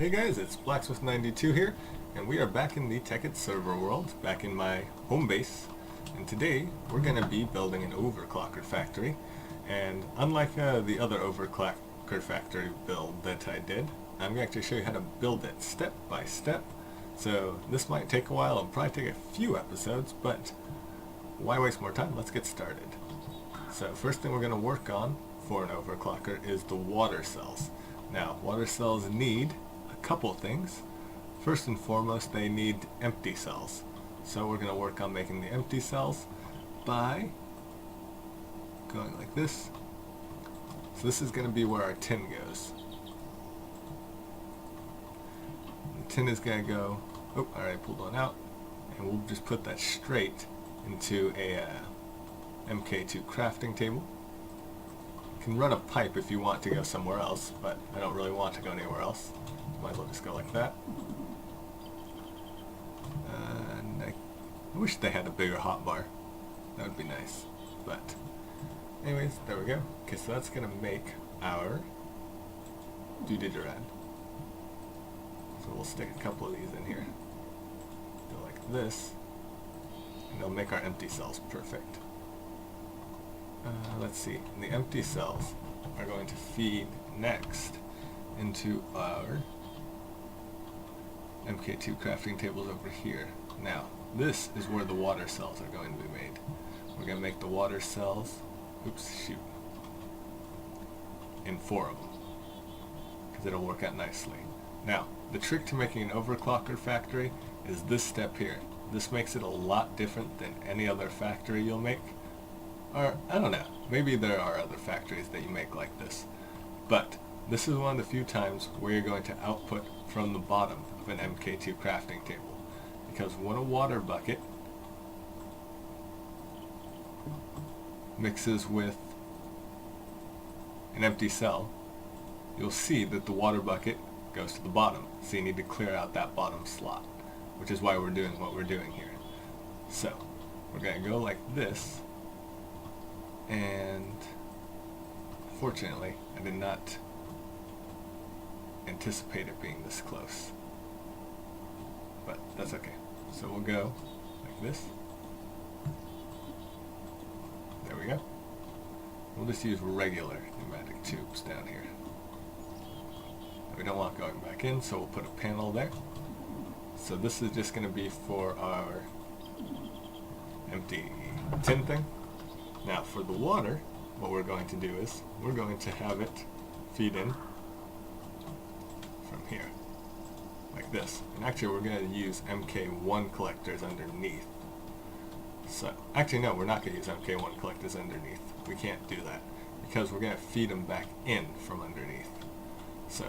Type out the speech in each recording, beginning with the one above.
Hey guys, it's Blacksmith92 here, and we are back in the Tekkit server world, back in my home base, and today we're going to be building an overclocker factory. And unlike the other overclocker factory build that I did, I'm going to actually show you how to build it step by step. So this might take a while, it'll probably take a few episodes, but why waste more time? Let's get started. So first thing we're going to work on for an overclocker is the water cells. Now, water cells need a couple things. First and foremost, they need empty cells. So we're going to work on making the empty cells by going like this. So this is going to be where our tin goes. The tin is going to go, oh, I already pulled one out, and we'll just put that straight into a MK2 crafting table. You can run a pipe if you want to go somewhere else, but I don't really want to go anywhere else. Might as well just go like that. And I wish they had a bigger hotbar. That would be nice. But anyways, there we go. Okay, so that's going to make our doodidorad. So we'll stick a couple of these in here. Go like this. And they'll make our empty cells perfect. Let's see, the empty cells are going to feed next into our MK2 crafting tables over here. Now, this is where the water cells are going to be made. We're going to make the water cells, in 4 of them, because it'll work out nicely. Now, the trick to making an overclocker factory is this step here. This makes it a lot different than any other factory you'll make. Or, I don't know, maybe there are other factories that you make like this. But this is one of the few times where you're going to output from the bottom of an MK2 crafting table. Because when a water bucket mixes with an empty cell, you'll see that the water bucket goes to the bottom. So you need to clear out that bottom slot, which is why we're doing what we're doing here. So, we're going to go like this. And fortunately, I did not anticipate it being this close. But that's okay. So we'll go like this. There we go. We'll just use regular pneumatic tubes down here. We don't want going back in, so we'll put a panel there. So this is just going to be for our empty tin thing. Now for the water, what we're going to do is, we're going to have it feed in from here, like this. And actually we're going to use MK1 collectors underneath. So, actually no, we're not going to use MK1 collectors underneath. We can't do that, because we're going to feed them back in from underneath. So,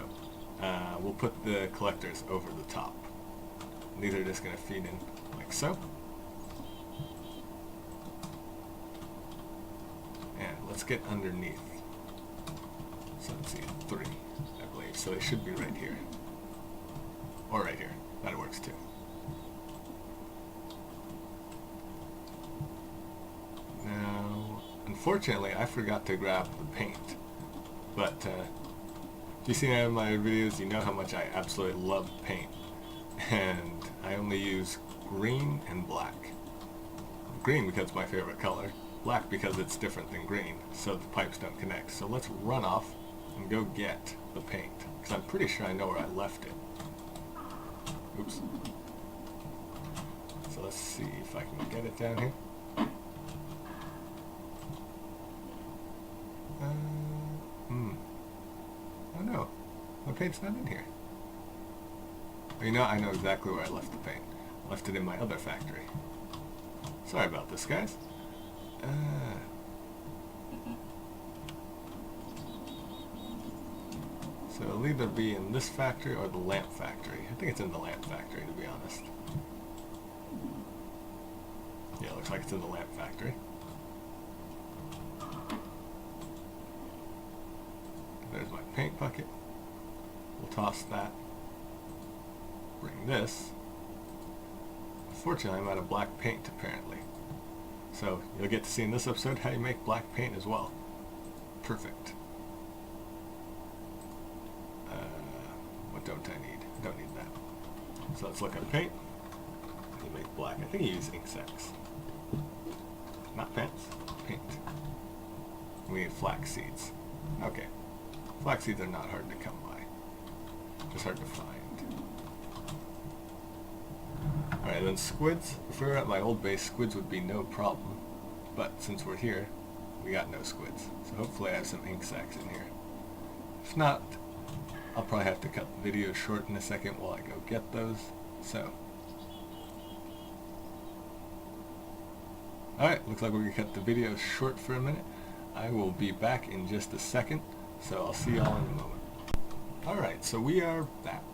we'll put the collectors over the top. And these are just going to feed in like so. Let's get underneath. So let's see, 3, I believe. So it should be right here. Or right here. That works too. Now, unfortunately, I forgot to grab the paint. But if you've seen any of my videos, you know how much I absolutely love paint. And I only use green and black. Green because it's my favorite color. Black because it's different than green, so the pipes don't connect. So let's run off and go get the paint, because I'm pretty sure I know where I left it. Oops. So let's see if I can get it down here. Oh no, the paint's not in here. Oh, you know, I know exactly where I left the paint. I left it in my other factory. Sorry about this, guys. So it'll either be in this factory or the lamp factory. I think it's in the lamp factory, to be honest. Yeah, it looks like it's in the lamp factory. There's my paint bucket. We'll toss that. Bring this. Unfortunately, I'm out of black paint, apparently. So you'll get to see in this episode how you make black paint as well. Perfect. what don't I need? I don't need that. So let's look at paint. You make black. I think you use ink sacs. Not pants. Paint. We need flax seeds. Okay. Flax seeds are not hard to come by. Just hard to find. Alright, then squids. If we were at my old base, squids would be no problem. But since we're here, we got no squids. So hopefully I have some ink sacs in here. If not, I'll probably have to cut the video short in a second while I go get those. So. Alright, looks like we're going to cut the video short for a minute. I will be back in just a second, so I'll see y'all in a moment. Alright, so we are back.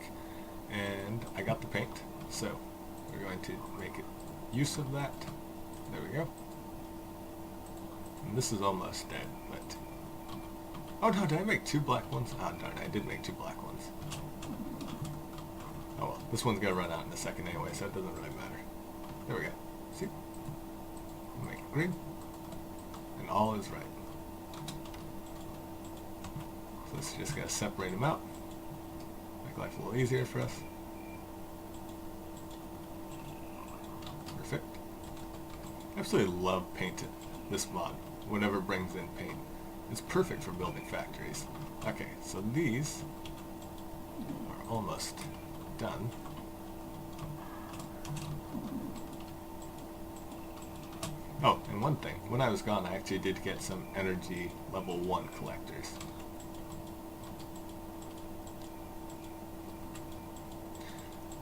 And I got the paint, so we're going to make use of that. There we go. And this is almost dead, but... Oh no, did I make 2 black ones? Ah, darn, I did make 2 black ones. Oh well, this one's gonna run out in a second anyway, so it doesn't really matter. There we go. See? Make it green. And all is right. So this is just gonna separate them out. Make life a little easier for us. Perfect. I absolutely love painting this mod. Whatever brings in paint. It's perfect for building factories. Okay, so these are almost done. Oh, and one thing. When I was gone, I actually did get some energy level 1 collectors.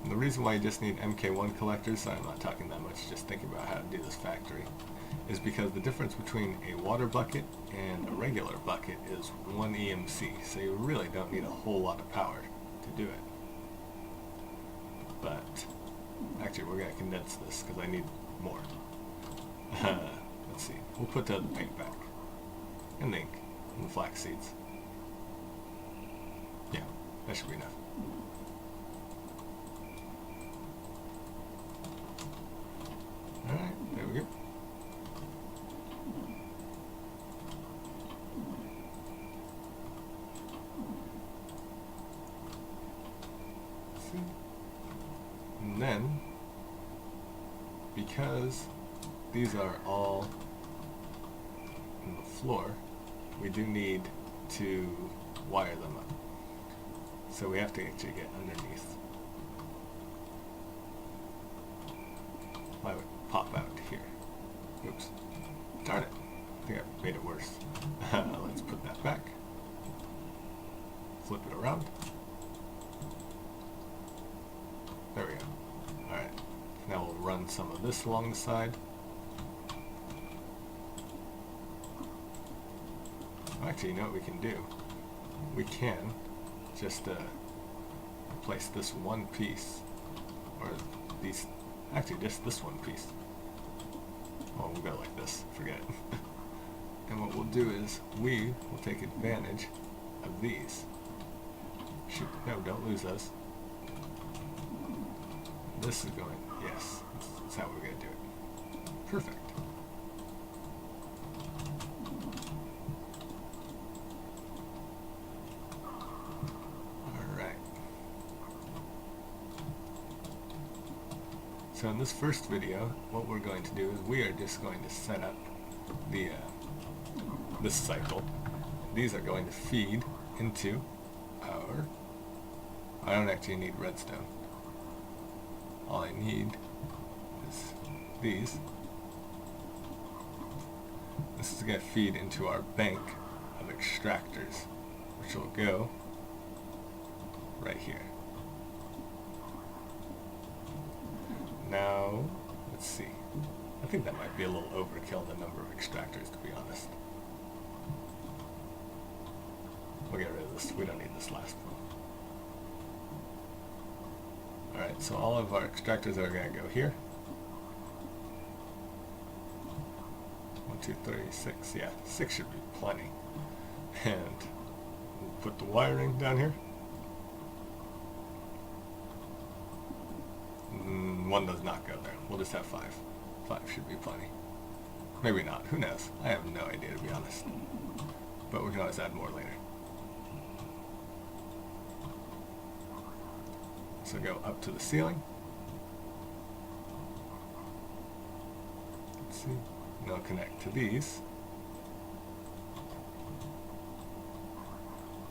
And the reason why you just need MK1 collectors, sorry I'm not talking that much, just thinking about how to do this factory, is because the difference between a water bucket and a regular bucket is 1 EMC, so you really don't need a whole lot of power to do it. But, actually we're going to condense this because I need more. Let's see, we'll put the paint back, and the ink, and the flax seeds. Yeah, that should be enough. Alright, there we go. And then, because these are all on the floor, we do need to wire them up. So we have to actually get underneath. Why would it pop out here? Oops. Darn it. I think I made it worse. Let's put that back. Flip it around. There we go. Alright. Now we'll run some of this along the side. Actually, you know what we can do? We can just replace this one piece, or these, actually just this one piece. Well, we'll go like this, forget it. And what we'll do is, we will take advantage of these. Shoot, no, don't lose those. This is going, yes, that's how we're going to do it. Perfect. Alright. So in this first video, what we're going to do is we are just going to set up the this cycle. These are going to feed into our... I don't actually need redstone. All I need is these. This is going to feed into our bank of extractors, which will go right here. Now, let's see. I think that might be a little overkill, the number of extractors, to be honest. We'll get rid of this. We don't need this last one. Alright, so all of our extractors are going to go here. 1, 2, 3, 6. Yeah, 6 should be plenty. And we'll put the wiring down here. 1 does not go there. We'll just have 5. 5 should be plenty. Maybe not. Who knows? I have no idea, to be honest. But we can always add more later. So go up to the ceiling. Let's see. And they'll connect to these.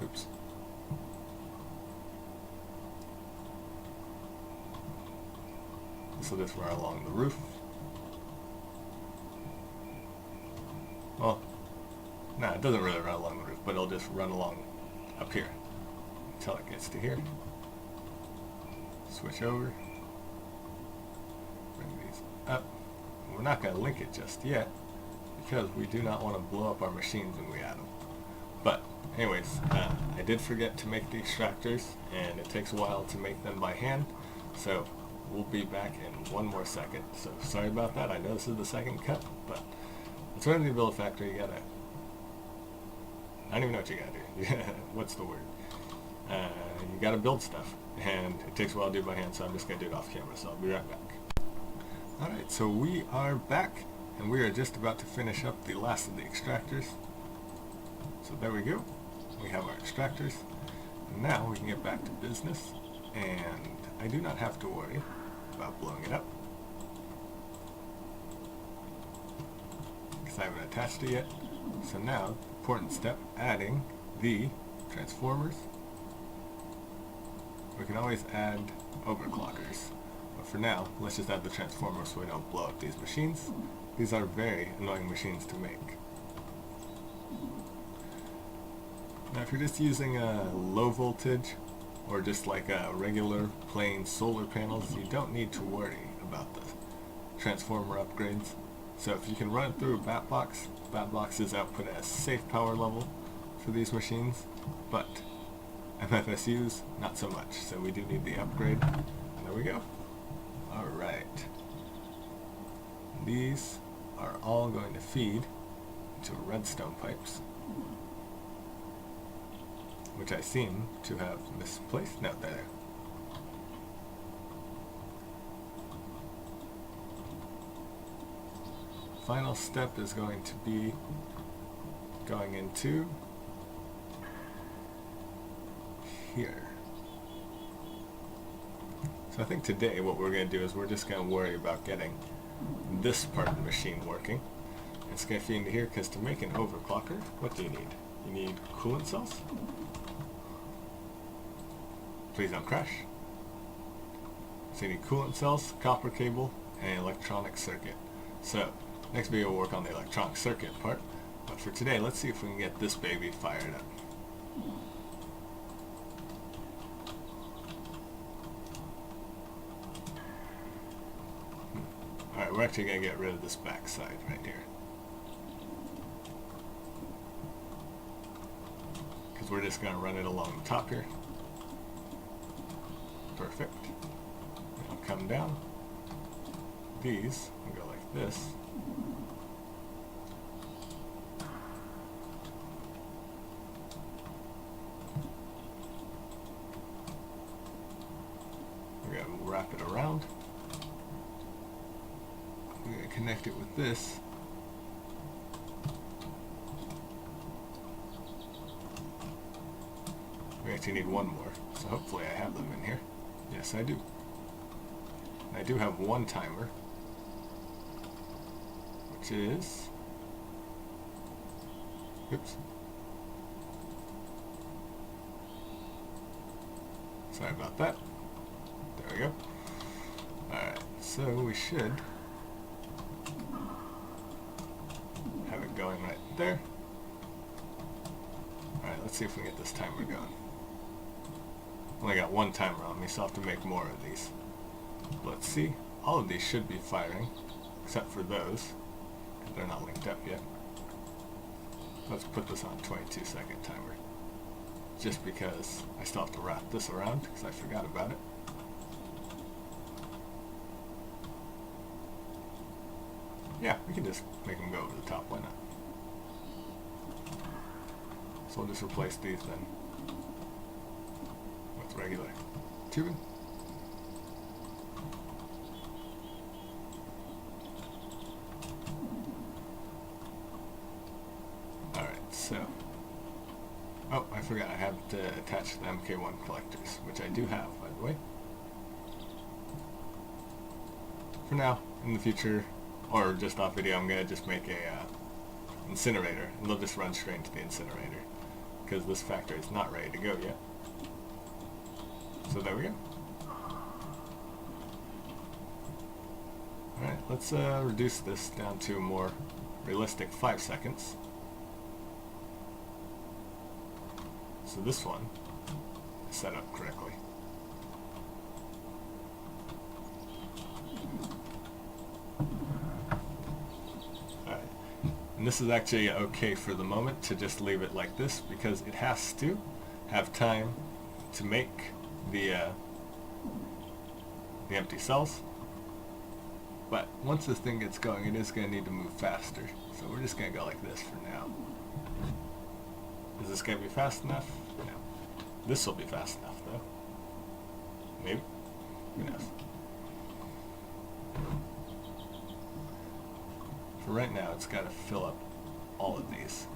Oops. This will just run along the roof. Well, nah, it doesn't really run along the roof, but it'll just run along up here until it gets to here. Switch over. Bring these up. We're not going to link it just yet because we do not want to blow up our machines when we add them. But anyways, I did forget to make the extractors, and it takes a while to make them by hand, so we'll be back in one more second. So sorry about that. I know this is the second cut, but it's when you build a factory, you gotta, I don't even know what you gotta do. What's the word? You gotta build stuff, and it takes a while to do by hand, so I'm just gonna do it off camera, so I'll be right back. Alright, so we are back, and we are just about to finish up the last of the extractors. So there we go. We have our extractors. Now we can get back to business, and I do not have to worry about blowing it up because I haven't attached it yet. So now, important step, adding the transformers. We can always add overclockers, but for now, let's just add the transformers so we don't blow up these machines. These are very annoying machines to make. Now if you're just using a low voltage or just like a regular plain solar panels, you don't need to worry about the transformer upgrades. So if you can run it through a bat boxes output at a safe power level for these machines, but MFSUs, not so much. So we do need the upgrade. There we go. Alright. These are all going to feed into redstone pipes, which I seem to have misplaced. No, there. Final step is going to be going into here. So I think today what we're going to do is we're just going to worry about getting this part of the machine working. It's going to feed into here because to make an overclocker, what do you need? You need coolant cells. Please don't crash. So you need coolant cells, copper cable, and an electronic circuit. So next video we'll work on the electronic circuit part, but for today let's see if we can get this baby fired up. Alright, we're actually going to get rid of this back side right here, because we're just going to run it along the top here. Perfect. It'll come down. These will go like this. We're going to wrap it around. We're going to connect it with this. We actually need one more, so hopefully I have them in here. Yes, I do. And I do have one timer, which is, oops, sorry about that. There we go. Alright, so we should have it going right there. Alright, let's see if we can get this timer going. Only got one timer on me, so I'll have to make more of these. Let's see. All of these should be firing, except for those, because they're not linked up yet. Let's put this on 22-second timer, just because I still have to wrap this around, because I forgot about it. Yeah, we can just make them go over the top, why not? So we'll just replace these then with regular tubing. Alright, so, oh, I forgot I have to attach the MK1 collectors, which I do have, by the way. for now, in the future, or just off video, I'm going to just make a incinerator, and they'll just run straight into the incinerator, because this factory is not ready to go yet. So there we go. Alright, let's reduce this down to a more realistic 5 seconds. So this one is set up correctly. Alright, and this is actually okay for the moment to just leave it like this, because it has to have time to make the empty cells. But once this thing gets going, it is going to need to move faster. So we're just going to go like this for now. Is this going to be fast enough? No. This will be fast enough, though. Maybe. Who knows? For right now, it's got to fill up all of these.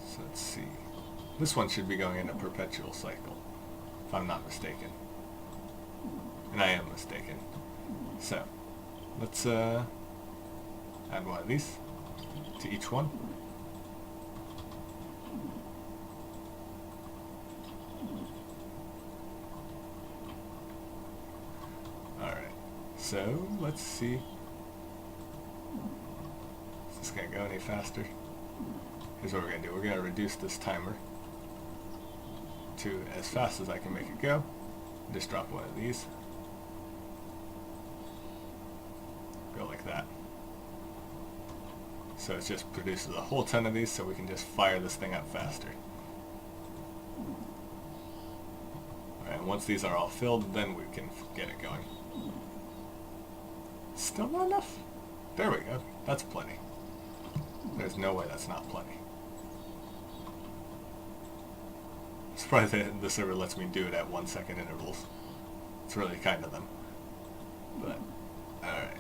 So let's see. This one should be going in a perpetual cycle, if I'm not mistaken. And I am mistaken. So, let's add one of these to each one. Alright, so let's see. Is this going to go any faster? Here's what we're going to do. We're going to reduce this timer to as fast as I can make it go. Just drop one of these. Go like that. So it just produces a whole ton of these, so we can just fire this thing up faster. Alright, once these are all filled, then we can get it going. Still not enough? There we go. That's plenty. There's no way that's not plenty. I'm surprised that the server lets me do it at 1 second intervals. It's really kind of them. But, alright.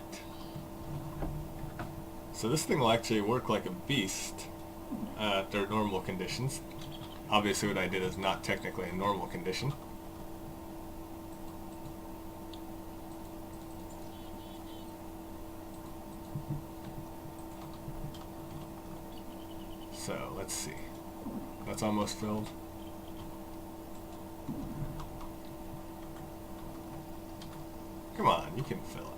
So this thing will actually work like a beast under normal conditions. Obviously what I did is not technically a normal condition. So let's see. That's almost filled. Come on, you can fill it.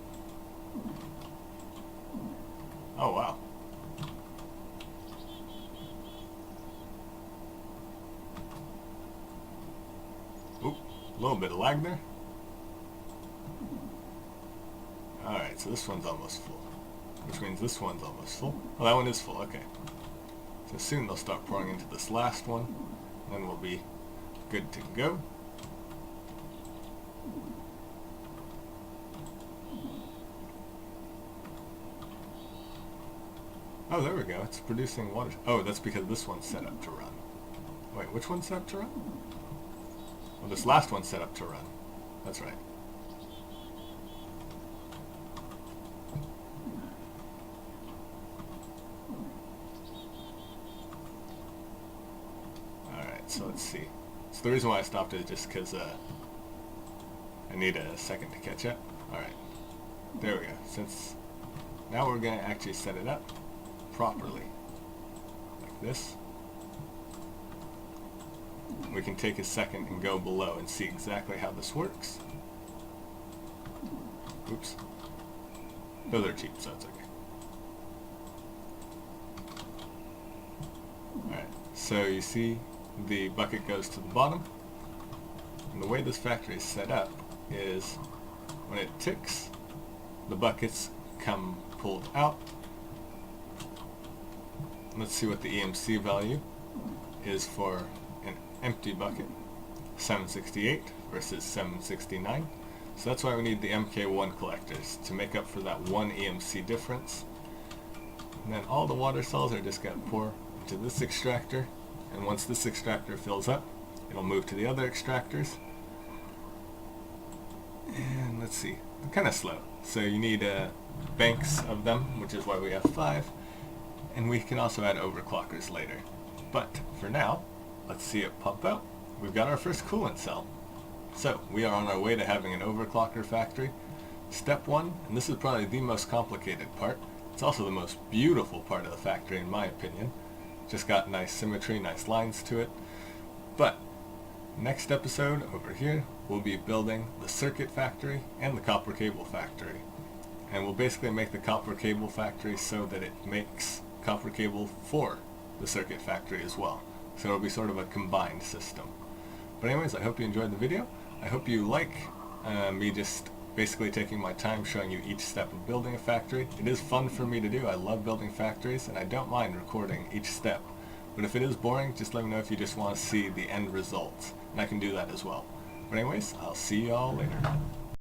Oh wow. Oop, a little bit of lag there. Alright, so this one's almost full. Which means this one's almost full. Oh, that one is full, okay. So soon they'll start pouring into this last one, and then we'll be good to go. Oh, there we go. It's producing water. Oh, that's because this one's set up to run. Wait, which one's set up to run? Well, this last one's set up to run. That's right. Alright, so let's see. So the reason why I stopped it is just because I need a second to catch up. Alright. There we go. Since now we're going to actually set it up properly, like this. We can take a second and go below and see exactly how this works. Oops. Those are cheap, so it's okay. Alright, so you see the bucket goes to the bottom. And the way this factory is set up is when it ticks, the buckets come pulled out. Let's see what the EMC value is for an empty bucket. 768 versus 769. So that's why we need the MK1 collectors, to make up for that one EMC difference. And then all the water cells are just going to pour into this extractor, and once this extractor fills up, it'll move to the other extractors. And let's see, they're kind of slow, so you need banks of them, which is why we have 5. And we can also add overclockers later. But for now, let's see it pump out. We've got our first coolant cell. So, we are on our way to having an overclocker factory. Step 1, and this is probably the most complicated part. It's also the most beautiful part of the factory in my opinion. Just got nice symmetry, nice lines to it. But, next episode over here, we'll be building the circuit factory and the copper cable factory. And we'll basically make the copper cable factory so that it makes copper cable for the circuit factory as well. So it'll be sort of a combined system. But anyways, I hope you enjoyed the video. I hope you like me just basically taking my time showing you each step of building a factory. It is fun for me to do. I love building factories and I don't mind recording each step. But if it is boring, just let me know if you just want to see the end results. And I can do that as well. But anyways, I'll see you all later.